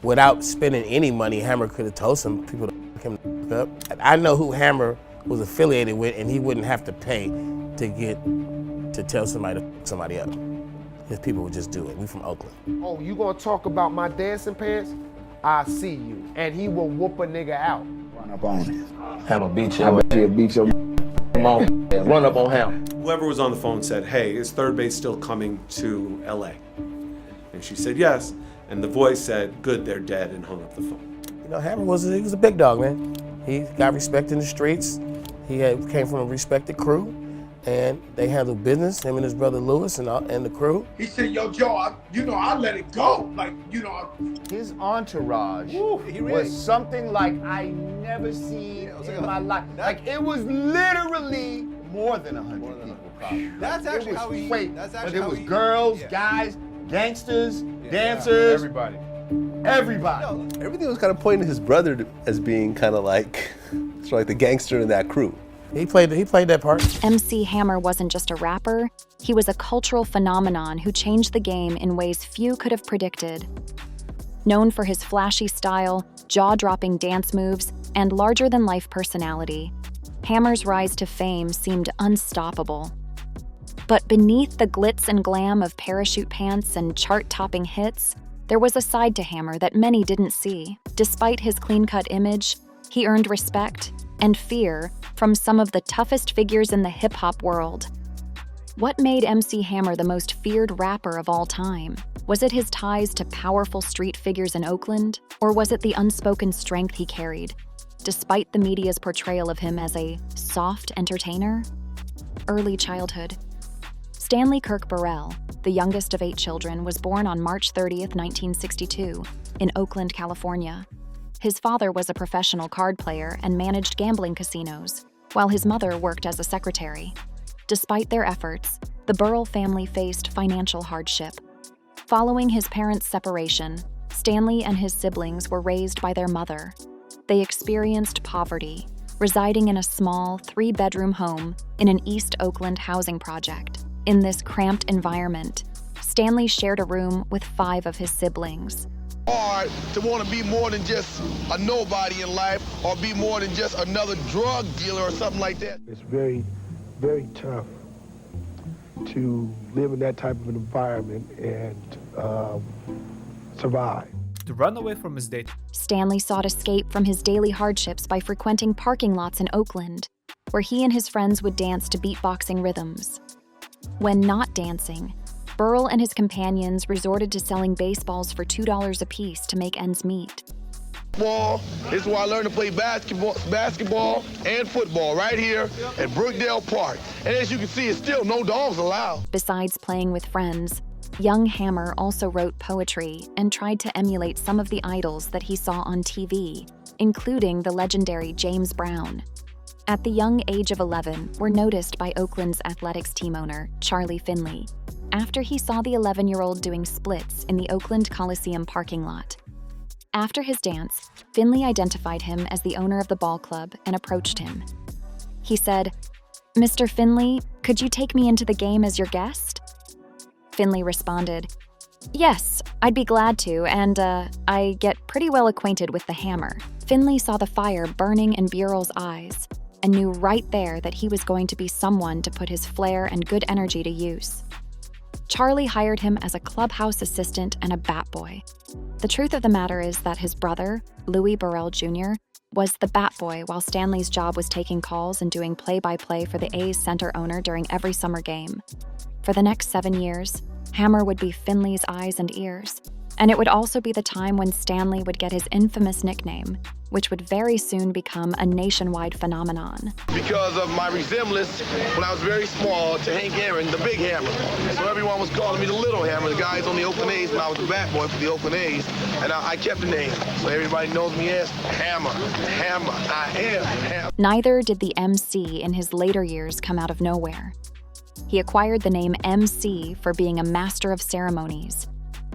without spending any money, Hammer could have told some people to fuck him up. I know who Hammer was affiliated with, and he wouldn't have to pay to tell somebody to fuck somebody up. His people would just do it. We from Oakland. Oh, you gonna talk about my dancing pants? I see you. And he will whoop a nigga out. Run up on him. Hammer beat you. I bet he'll beat your Come on, run up on Hammer. Whoever was on the phone said, hey, is third base still coming to LA? And she said yes, and the voice said, good, they're dead, and hung up the phone. You know, Hammer was a big dog, man. He got respect in the streets. He came from a respected crew, and they handled business, him and his brother Lewis and the crew. He said, yo, Joe, I let it go. His entourage was something like I never seen in my life. Like, it was literally more than 100 people, probably. That's actually how he... But it was girls, guys, gangsters, dancers. Everybody. Everybody. Everything was kind of pointing to his brother as being kind of like, sort of like the gangster in that crew. He played that part. MC Hammer wasn't just a rapper, he was a cultural phenomenon who changed the game in ways few could have predicted. Known for his flashy style, jaw-dropping dance moves, and larger-than-life personality, Hammer's rise to fame seemed unstoppable. But beneath the glitz and glam of parachute pants and chart-topping hits, there was a side to Hammer that many didn't see. Despite his clean-cut image, he earned respect and fear from some of the toughest figures in the hip-hop world. What made MC Hammer the most feared rapper of all time? Was it his ties to powerful street figures in Oakland, or was it the unspoken strength he carried, despite the media's portrayal of him as a soft entertainer? Early childhood. Stanley Kirk Burrell, the youngest of 8 children, was born on March 30th, 1962, in Oakland, California. His father was a professional card player and managed gambling casinos, while his mother worked as a secretary. Despite their efforts, the Burrell family faced financial hardship. Following his parents' separation, Stanley and his siblings were raised by their mother. They experienced poverty, residing in a small 3-bedroom home in an East Oakland housing project. In this cramped environment, Stanley shared a room with 5 of his siblings. Hard to want to be more than just a nobody in life or be more than just another drug dealer or something like that. It's very, very tough to live in that type of an environment and survive. To run away from his date. Stanley sought escape from his daily hardships by frequenting parking lots in Oakland, where he and his friends would dance to beatboxing rhythms. When not dancing, Burrell and his companions resorted to selling baseballs for $2 apiece to make ends meet. This is where I learned to play basketball and football right here at Brookdale Park. And as you can see, it's still no dogs allowed. Besides playing with friends, young Hammer also wrote poetry and tried to emulate some of the idols that he saw on TV, including the legendary James Brown. At the young age of 11, were noticed by Oakland's athletics team owner, Charlie Finley, after he saw the 11-year-old doing splits in the Oakland Coliseum parking lot. After his dance, Finley identified him as the owner of the ball club and approached him. He said, "Mr. Finley, could you take me into the game as your guest?" Finley responded, "Yes, I'd be glad to, and I get pretty well acquainted with the Hammer." Finley saw the fire burning in Burrell's eyes and knew right there that he was going to be someone to put his flair and good energy to use. Charlie hired him as a clubhouse assistant and a bat boy. The truth of the matter is that his brother, Louis Burrell Jr., was the bat boy while Stanley's job was taking calls and doing play-by-play for the A's center owner during every summer game. For the next 7 years, Hammer would be Finley's eyes and ears, and it would also be the time when Stanley would get his infamous nickname, which would very soon become a nationwide phenomenon. Because of my resemblance when I was very small to Hank Aaron, the Big Hammer. So everyone was calling me the Little Hammer. The guys on the Oakland A's when I was the bat boy for the Oakland A's. And I kept the name. So everybody knows me as Hammer. Hammer. I am Hammer. Neither did the MC in his later years come out of nowhere. He acquired the name MC for being a master of ceremonies,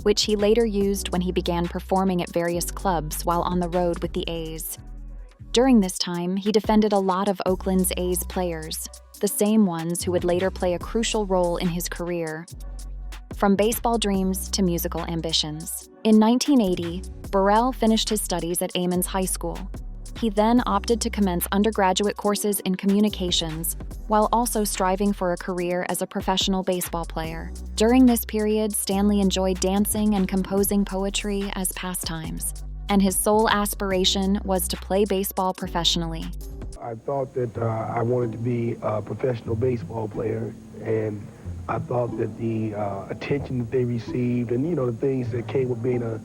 which he later used when he began performing at various clubs while on the road with the A's. During this time, he defended a lot of Oakland's A's players, the same ones who would later play a crucial role in his career. From baseball dreams to musical ambitions. In 1980, Burrell finished his studies at Ammons High School. He then opted to commence undergraduate courses in communications, while also striving for a career as a professional baseball player. During this period, Stanley enjoyed dancing and composing poetry as pastimes, and his sole aspiration was to play baseball professionally. I thought that I wanted to be a professional baseball player, and I thought that the attention that they received and, you know, the things that came with being a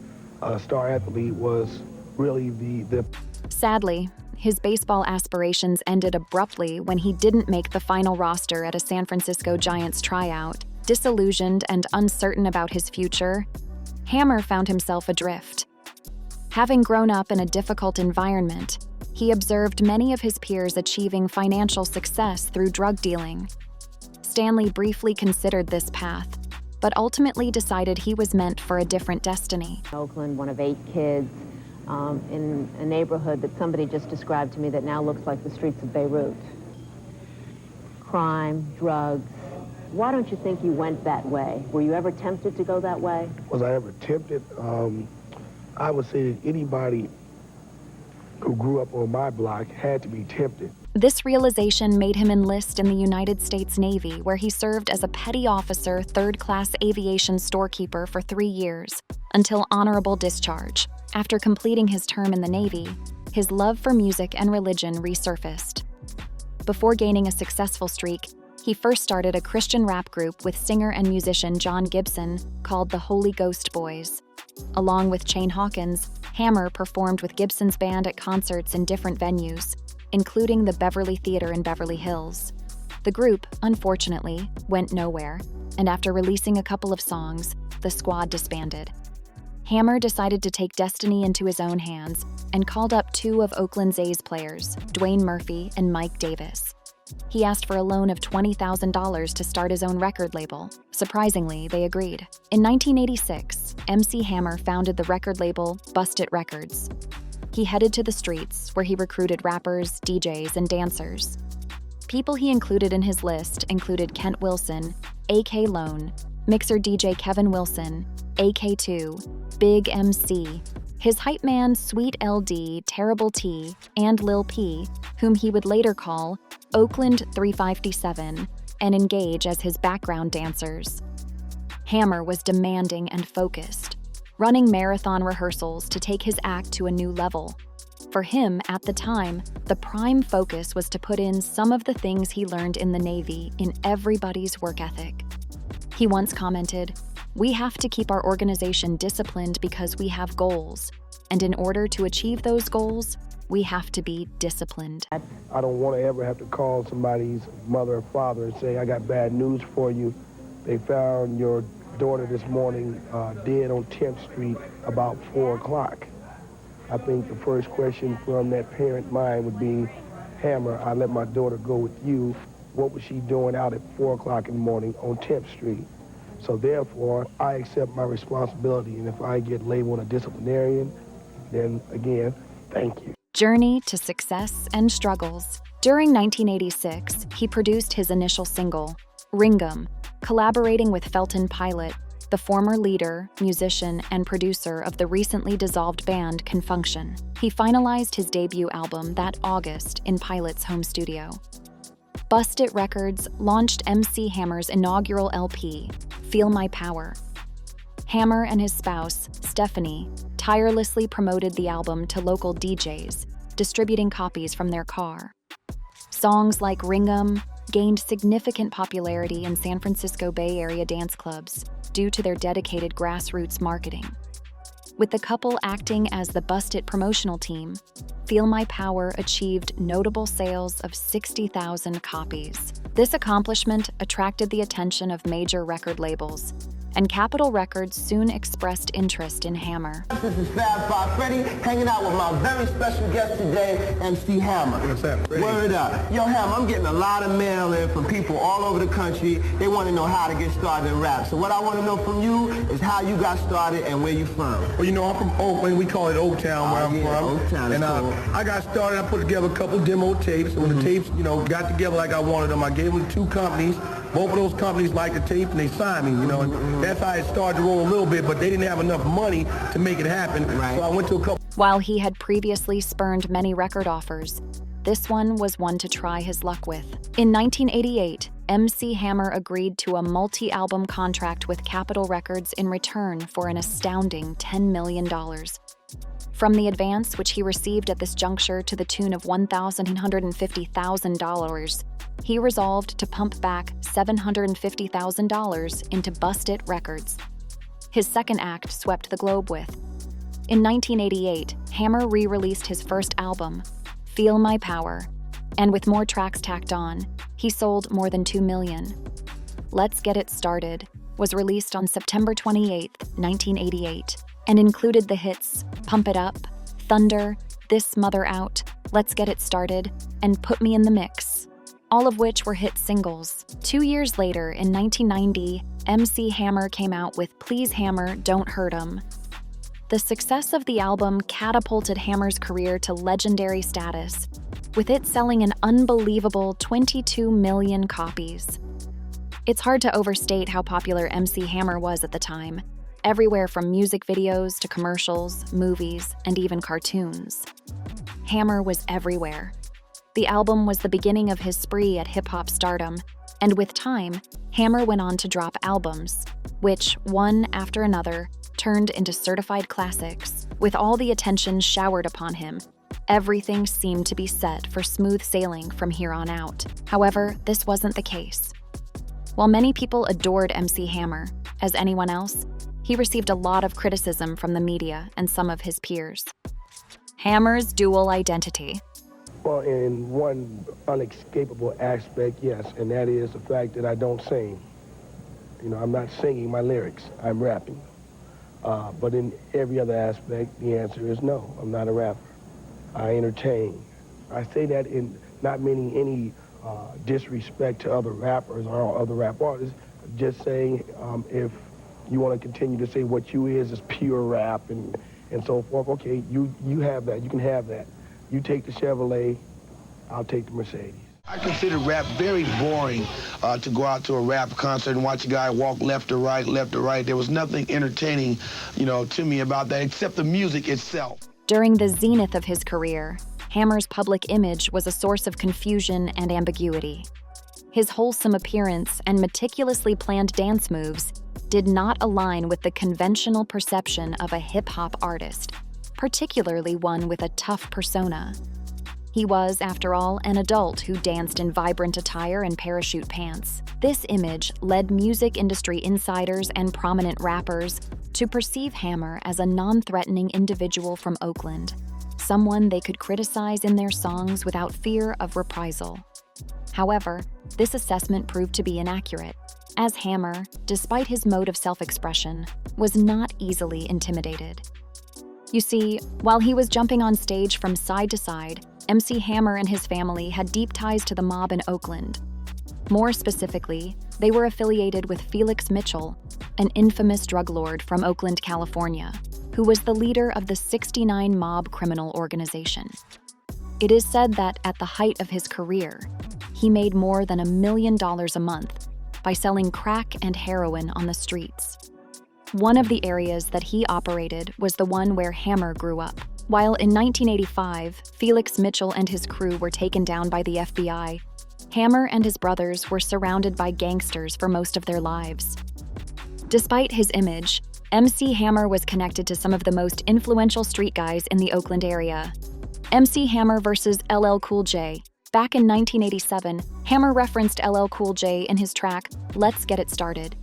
star athlete was really the Sadly, his baseball aspirations ended abruptly when he didn't make the final roster at a San Francisco Giants tryout. Disillusioned and uncertain about his future, Hammer found himself adrift. Having grown up in a difficult environment, he observed many of his peers achieving financial success through drug dealing. Stanley briefly considered this path, but ultimately decided he was meant for a different destiny. Oakland, one of 8 kids, in a neighborhood that somebody just described to me that now looks like the streets of Beirut. Crime, drugs. Why don't you think you went that way? Were you ever tempted to go that way? Was I ever tempted? I would say that anybody who grew up on my block had to be tempted. This realization made him enlist in the United States Navy, where he served as a petty officer, third-class aviation storekeeper for 3 years, until honorable discharge. After completing his term in the Navy, his love for music and religion resurfaced. Before gaining a successful streak, he first started a Christian rap group with singer and musician John Gibson called the Holy Ghost Boys. Along with Chain Hawkins, Hammer performed with Gibson's band at concerts in different venues, including the Beverly Theater in Beverly Hills. The group, unfortunately, went nowhere, and after releasing a couple of songs, the squad disbanded. Hammer decided to take destiny into his own hands and called up 2 of Oakland's A's players, Dwayne Murphy and Mike Davis. He asked for a loan of $20,000 to start his own record label. Surprisingly, they agreed. In 1986, MC Hammer founded the record label Bust It Records. He headed to the streets, where he recruited rappers, DJs, and dancers. People he included in his list included Kent Wilson, A.K. Lone, mixer DJ Kevin Wilson, AK2, Big MC, his hype man Sweet LD, Terrible T, and Lil P, whom he would later call Oakland 357 and engage as his background dancers. Hammer was demanding and focused, running marathon rehearsals to take his act to a new level. For him, at the time, the prime focus was to put in some of the things he learned in the Navy in everybody's work ethic. He once commented, "We have to keep our organization disciplined because we have goals, and in order to achieve those goals, we have to be disciplined." I don't want to ever have to call somebody's mother or father and say, "I got bad news for you. They found your daughter this morning dead on 10th Street about 4 o'clock. I think the first question from that parent mind would be, "Hammer, I let my daughter go with you. What was she doing out at 4 o'clock in the morning on 10th Street? So therefore, I accept my responsibility, and if I get labeled a disciplinarian, then again, thank you. Journey to success and struggles. During 1986, he produced his initial single, Ring'em, collaborating with Felton Pilot, the former leader, musician, and producer of the recently dissolved band Confunction. He finalized his debut album that August in Pilot's home studio. Bust It Records launched MC Hammer's inaugural LP, Feel My Power. Hammer and his spouse, Stephanie, tirelessly promoted the album to local DJs, distributing copies from their car. Songs like Ring'em gained significant popularity in San Francisco Bay Area dance clubs due to their dedicated grassroots marketing. With the couple acting as the Bust It promotional team, Feel My Power achieved notable sales of 60,000 copies. This accomplishment attracted the attention of major record labels, and Capitol Records soon expressed interest in Hammer. This is Fab Five Freddy, hanging out with my very special guest today, MC Hammer. What's up, Freddy? Word up. Yo, Hammer, I'm getting a lot of mail in from people all over the country. They want to know how to get started in rap. So what I want to know from you is how you got started and where you from. Well, you know, I'm from Oakland. We call it Oaktown, where I'm from. Oaktown is And cool. I got started. I put together a couple demo tapes. And when the tapes, got together like I wanted them, I gave them to 2 companies. Both of those companies liked the tape and they signed me, you know, and that's how it started to roll a little bit, but they didn't have enough money to make it happen. Right. So I went to a couple. While he had previously spurned many record offers, this one was one to try his luck with. In 1988, MC Hammer agreed to a multi-album contract with Capitol Records in return for an astounding $10 million. From the advance, which he received at this juncture to the tune of $150,000, he resolved to pump back $750,000 into Bust It Records. His second act swept the globe with. In 1988, Hammer re-released his first album, Feel My Power, and with more tracks tacked on, he sold more than 2 million. Let's Get It Started was released on September 28, 1988, and included the hits Pump It Up, Thunder, This Mother Out, Let's Get It Started, and Put Me in the Mix, all of which were hit singles. 2 years later, in 1990, MC Hammer came out with Please Hammer, Don't Hurt 'Em. The success of the album catapulted Hammer's career to legendary status, with it selling an unbelievable 22 million copies. It's hard to overstate how popular MC Hammer was at the time, everywhere from music videos to commercials, movies, and even cartoons. Hammer was everywhere. The album was the beginning of his spree at hip-hop stardom, and with time, Hammer went on to drop albums, which, one after another, turned into certified classics. With all the attention showered upon him, everything seemed to be set for smooth sailing from here on out. However, this wasn't the case. While many people adored MC Hammer, as anyone else, he received a lot of criticism from the media and some of his peers. Hammer's dual identity. Well, in one unescapable aspect, yes, and that is the fact that I don't sing. You know, I'm not singing my lyrics, I'm rapping. But in every other aspect, the answer is no, I'm not a rapper. I entertain. I say that in not meaning any disrespect to other rappers or other rap artists, just saying if you want to continue to say what you is pure rap and so forth, okay, you have that, you can have that. You take the Chevrolet, I'll take the Mercedes. I consider rap very boring to go out to a rap concert and watch a guy walk left to right, left to right. There was nothing entertaining, to me about that except the music itself. During the zenith of his career, Hammer's public image was a source of confusion and ambiguity. His wholesome appearance and meticulously planned dance moves did not align with the conventional perception of a hip-hop artist, particularly one with a tough persona. He was, after all, an adult who danced in vibrant attire and parachute pants. This image led music industry insiders and prominent rappers to perceive Hammer as a non-threatening individual from Oakland, someone they could criticize in their songs without fear of reprisal. However, this assessment proved to be inaccurate, as Hammer, despite his mode of self-expression, was not easily intimidated. You see, while he was jumping on stage from side to side, MC Hammer and his family had deep ties to the mob in Oakland. More specifically, they were affiliated with Felix Mitchell, an infamous drug lord from Oakland, California, who was the leader of the 69 Mob criminal organization. It is said that at the height of his career, he made more than $1 million a month by selling crack and heroin on the streets. One of the areas that he operated was the one where Hammer grew up. While in 1985, Felix Mitchell and his crew were taken down by the FBI, Hammer and his brothers were surrounded by gangsters for most of their lives. Despite his image, MC Hammer was connected to some of the most influential street guys in the Oakland area. MC Hammer versus LL Cool J. Back in 1987, Hammer referenced LL Cool J in his track, Let's Get It Started.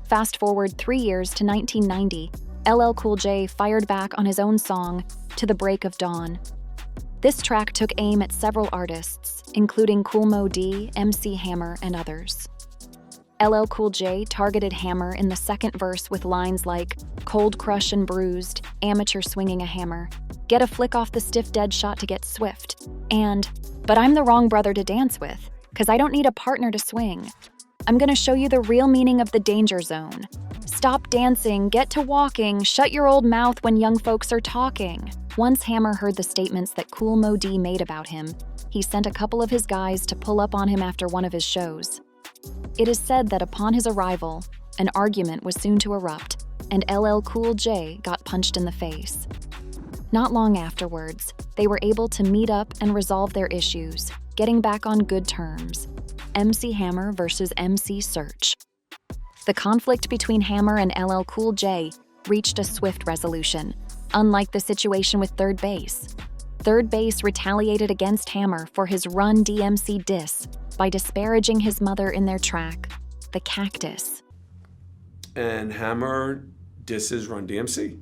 Fast forward 3 years to 1990, LL Cool J fired back on his own song, To the Break of Dawn. This track took aim at several artists, including Kool Moe Dee, MC Hammer, and others. LL Cool J targeted Hammer in the second verse with lines like, Cold Crush and Bruised, Amateur Swinging a Hammer, Get a Flick Off the Stiff Dead Shot to Get Swift, and, But I'm the wrong brother to dance with, 'cause I don't need a partner to swing. I'm gonna show you the real meaning of the danger zone. Stop dancing, get to walking, shut your old mouth when young folks are talking. Once Hammer heard the statements that Kool Moe Dee made about him, he sent a couple of his guys to pull up on him after one of his shows. It is said that upon his arrival, an argument was soon to erupt, and LL Cool J got punched in the face. Not long afterwards, they were able to meet up and resolve their issues, getting back on good terms. MC Hammer versus MC Search. The conflict between Hammer and LL Cool J reached a swift resolution, unlike the situation with Third Bass. Third Bass retaliated against Hammer for his Run DMC diss by disparaging his mother in their track, The Cactus. And Hammer disses Run DMC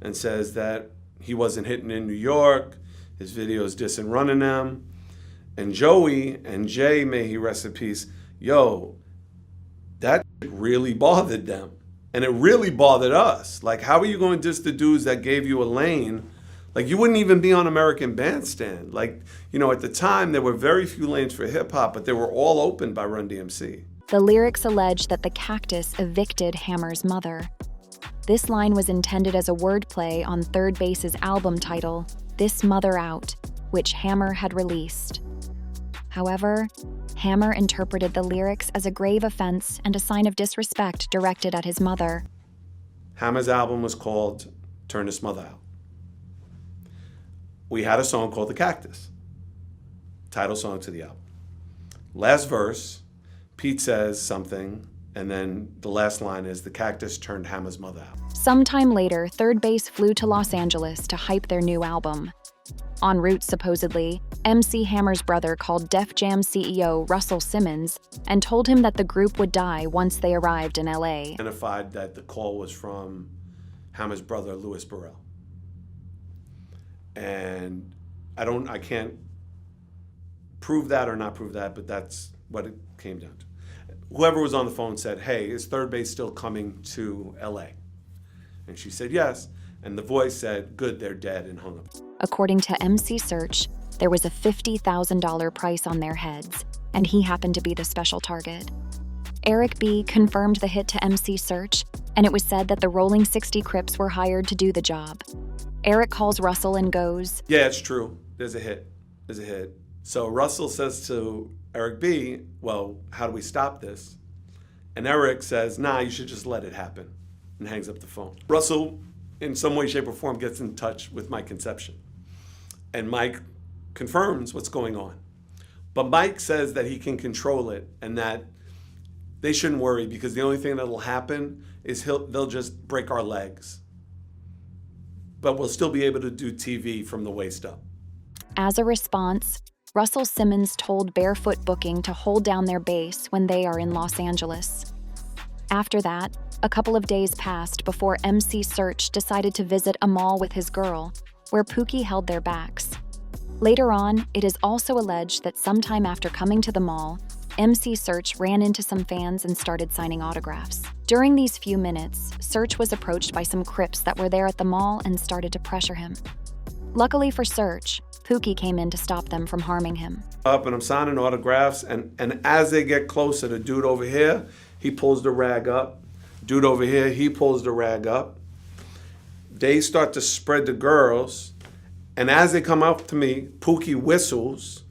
and says that he wasn't hitting in New York, his videos dissing running them. And Joey and Jay, may he rest in peace, yo, that really bothered them. And it really bothered us. Like, how are you going to diss the dudes that gave you a lane? Like, you wouldn't even be on American Bandstand. Like, you know, at the time, there were very few lanes for hip hop, but they were all opened by Run DMC. The lyrics allege that the Cactus evicted Hammer's mother. This line was intended as a wordplay on Third Bass's album title, This Mother Out, which Hammer had released. However, Hammer interpreted the lyrics as a grave offense and a sign of disrespect directed at his mother. Hammer's album was called Turn This Mother Out. We had a song called The Cactus, title song to the album. Last verse, Pete says something, and then the last line is, The Cactus turned Hammer's mother out. Sometime later, Third Bass flew to Los Angeles to hype their new album. En route, supposedly, MC Hammer's brother called Def Jam CEO Russell Simmons and told him that the group would die once they arrived in LA. Identified that the call was from Hammer's brother, Louis Burrell. And I can't prove that or not prove that, but that's what it came down to. Whoever was on the phone said, hey, is Third Bass still coming to LA? And she said yes, and the voice said, good, they're dead, and hung up. According to MC Search, there was a $50,000 price on their heads, and he happened to be the special target. Eric B. confirmed the hit to MC Search, and it was said that the Rolling 60 Crips were hired to do the job. Eric calls Russell and goes, yeah, it's true. There's a hit. So Russell says to Eric B., well, how do we stop this? And Eric says, nah, you should just let it happen, and hangs up the phone. Russell, in some way, shape, or form, gets in touch with Mike Conception. And Mike confirms what's going on. But Mike says that he can control it and that they shouldn't worry because the only thing that'll happen is they'll just break our legs. But we'll still be able to do TV from the waist up. As a response, Russell Simmons told Barefoot Booking to hold down their base when they are in Los Angeles. After that, a couple of days passed before MC Search decided to visit a mall with his girl, where Pookie held their backs. Later on, it is also alleged that sometime after coming to the mall, MC Search ran into some fans and started signing autographs. During these few minutes, Search was approached by some Crips that were there at the mall and started to pressure him. Luckily for Search, Pookie came in to stop them from harming him. Up and I'm signing autographs, and as they get closer, the dude over here, he pulls the rag up. Dude over here, he pulls the rag up. They start to spread the girls, and as they come up to me, Pookie whistles.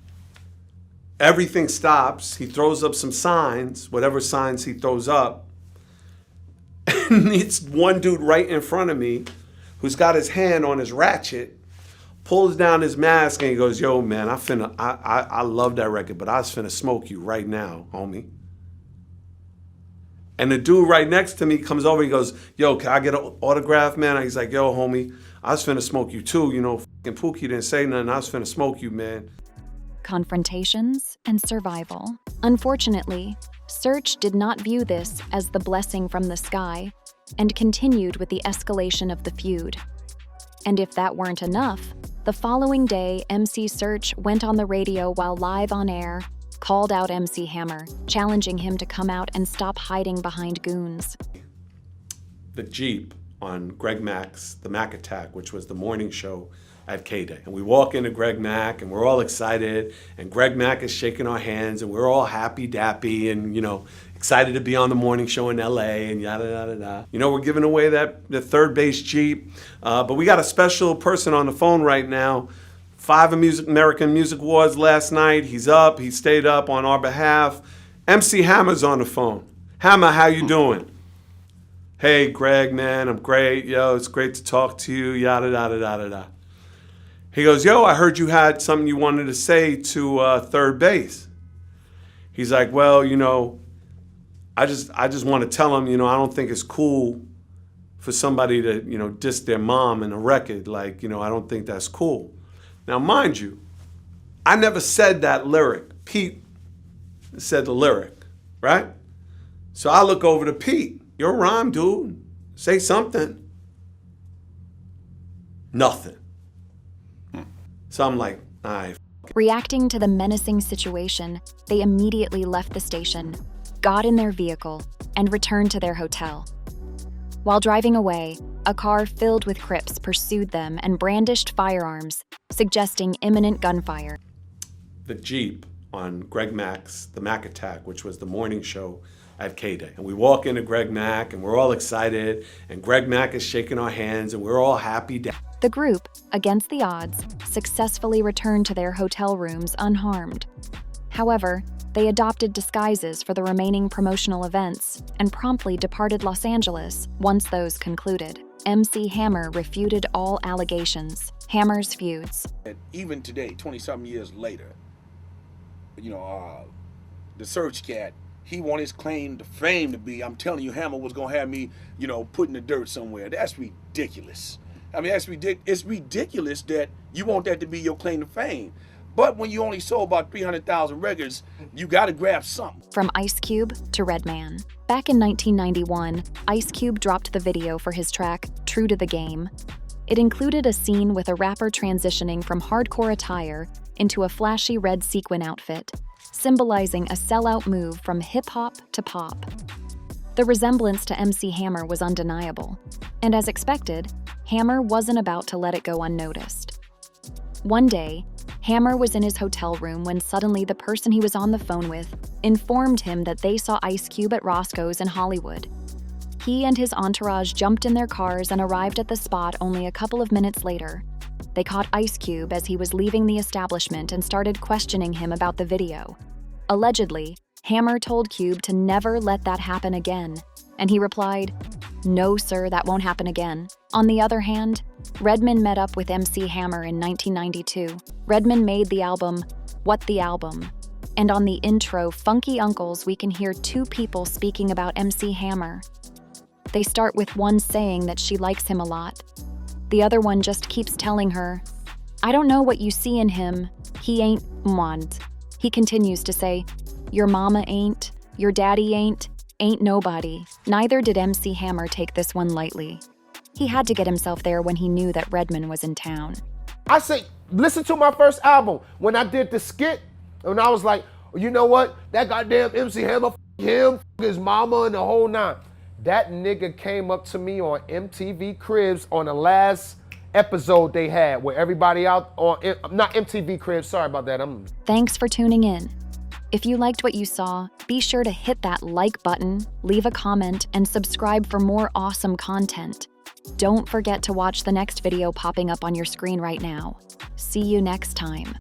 Everything stops. He throws up some signs, whatever signs he throws up. And it's one dude right in front of me who's got his hand on his ratchet, pulls down his mask, and he goes, yo, man, I love that record, but I was finna smoke you right now, homie. And the dude right next to me comes over, he goes, yo, can I get an autograph, man? And he's like, yo, homie, I was finna smoke you too. You know, fucking Pookie didn't say nothing, I was finna smoke you, man. Confrontations and survival. Unfortunately, Search did not view this as the blessing from the sky and continued with the escalation of the feud. And if that weren't enough, the following day, MC Search went on the radio while live on air, called out MC Hammer, challenging him to come out and stop hiding behind goons. The Jeep on Greg Mack's The Mac Attack, which was the morning show at K-Day. And we walk into Greg Mack and we're all excited, and Greg Mack is shaking our hands and we're all happy-dappy and, you know, excited to be on the morning show in LA and yada, yada, yada. You know, we're giving away the Third Bass Jeep, but we got a special person on the phone right now. 5 American Music Awards last night. He's up, he stayed up on our behalf, MC Hammer's on the phone. Hammer, how you doing? Hey, Greg, man, I'm great. Yo, it's great to talk to you, yada, yada, yada, yada. He goes, yo, I heard you had something you wanted to say to third base. He's like, well, you know, I just want to tell him, you know, I don't think it's cool for somebody to, you know, diss their mom in a record. Like, you know, I don't think that's cool. Now, mind you, I never said that lyric. Pete said the lyric, right? So I look over to Pete. You're a rhyme, dude. Say something. Nothing. So I'm like, all right. Reacting to the menacing situation, they immediately left the station, got in their vehicle, and returned to their hotel. While driving away, a car filled with Crips pursued them and brandished firearms, suggesting imminent gunfire. The Jeep on Greg Mack's The Mack Attack, which was the morning show at K-Day. And we walk into Greg Mack, and we're all excited, and Greg Mack is shaking our hands, and we're all happy. The group, against the odds, successfully returned to their hotel rooms unharmed. However, they adopted disguises for the remaining promotional events and promptly departed Los Angeles once those concluded. MC Hammer refuted all allegations. Hammer's feuds. And even today, 20-something years later, you know, the Search Cat, he want his claim to fame to be, I'm telling you, Hammer was gonna have me, you know, put in the dirt somewhere. That's ridiculous. I mean, it's ridiculous that you want that to be your claim to fame. But when you only sold about 300,000 records, you gotta grab something. From Ice Cube to Redman. Back in 1991, Ice Cube dropped the video for his track, True to the Game. It included a scene with a rapper transitioning from hardcore attire into a flashy red sequin outfit, symbolizing a sellout move from hip-hop to pop. The resemblance to MC Hammer was undeniable, and as expected, Hammer wasn't about to let it go unnoticed. One day, Hammer was in his hotel room when suddenly the person he was on the phone with informed him that they saw Ice Cube at Roscoe's in Hollywood. He and his entourage jumped in their cars and arrived at the spot only a couple of minutes later. They caught Ice Cube as he was leaving the establishment and started questioning him about the video. Allegedly, Hammer told Cube to never let that happen again, and he replied, "No, sir, that won't happen again." On the other hand, Redman met up with MC Hammer in 1992. Redman made the album, What the Album? And on the intro, Funky Uncles, we can hear two people speaking about MC Hammer. They start with one saying that she likes him a lot. The other one just keeps telling her, "I don't know what you see in him. He ain't want." He continues to say, "Your mama ain't, your daddy ain't nobody." Neither did MC Hammer take this one lightly. He had to get himself there when he knew that Redman was in town. I say, listen to my first album. When I did the skit, and I was like, you know what? That goddamn MC Hammer, him, his mama, and the whole nine. That nigga came up to me on MTV Cribs on the last episode they had where everybody out on, not MTV Cribs, sorry about that. Thanks for tuning in. If you liked what you saw, be sure to hit that like button, leave a comment, and subscribe for more awesome content. Don't forget to watch the next video popping up on your screen right now. See you next time.